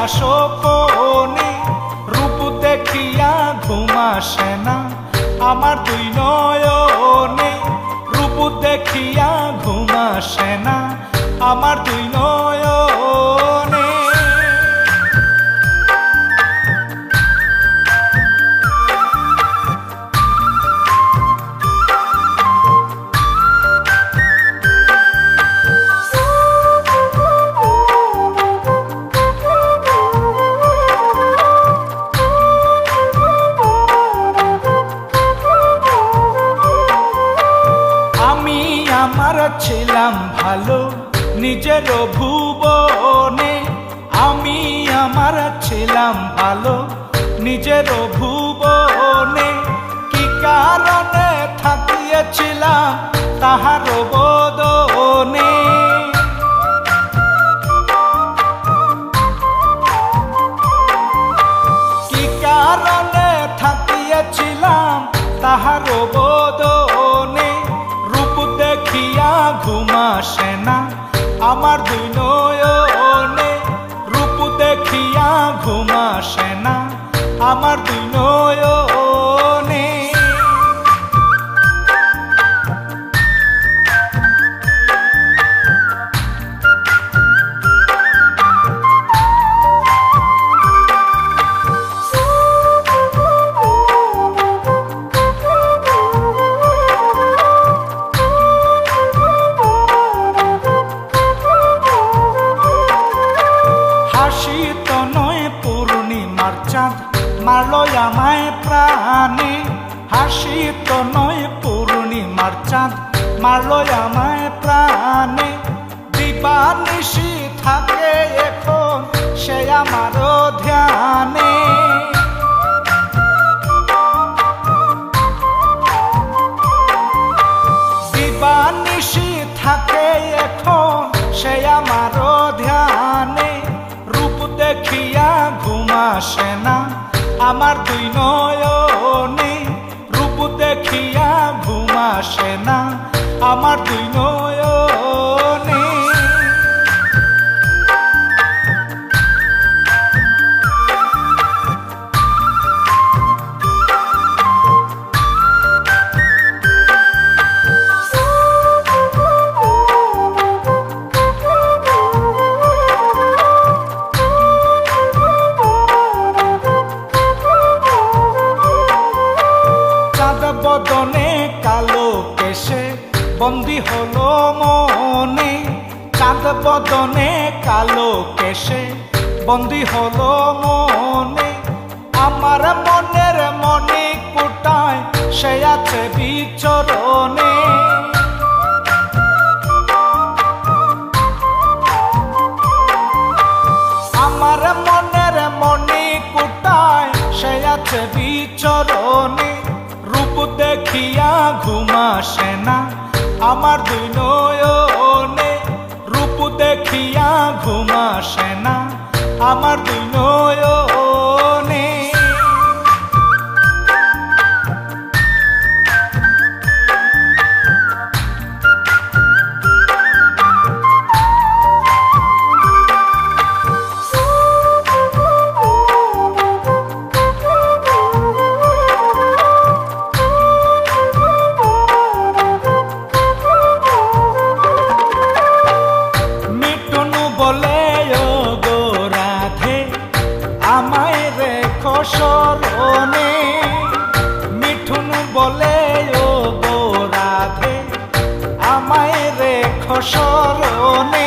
সপনে রূপ দেখিয়া ঘুম আসে না আমার দুই নয়নে রূপ দেখিয়া ঘুম আসে না আমার দুই নয়নে আমার ছিলাম ভালো নিজের ভুবনে আমি আমার ছিলাম ভালো নিজের ভুবনে কি কারণে থাকিয়েছিলাম তাহার বদনে কি কারণে থাকিয়েছিলাম তাহার বদনে দেখিয়া ঘুম আসে না আমার দুই নয়নে রূপ দেখিয়া ঘুম আসে না আমার দুই নয়নে মারলো আমায় প্রাণে হাসি তো নয় পূর্ণিমার চাঁদ মারলো আমায় প্রাণে দিবানিশি থাকে এখন সে আমার ধ্যানে দিবানিশি থাকে এখন সে আমার ধ্যানে রূপ দেখিয়া ঘুম আসে না আমার দুই নয়নে রূপ দেখিয়া ঘুম আসে না আমার দুই নয়নে বদনে কালো কেশে বন্দি হলো মনে চাঁদ বদনে কালো কেশে বন্দি হলো মনে আমার মনের মনে কোটায় সে আছে বিচরণে আমার মনের মনে কোটায় সে আছে বিচরণে রূপ দেখিয়া ঘুম আসে না আমার দুই নয়নে রূপ দেখিয়া ঘুম আসে না আমার দুই নয়নে স্মরণে মিঠুন বলে ও গো রাধে আমায় রেখো স্মরণে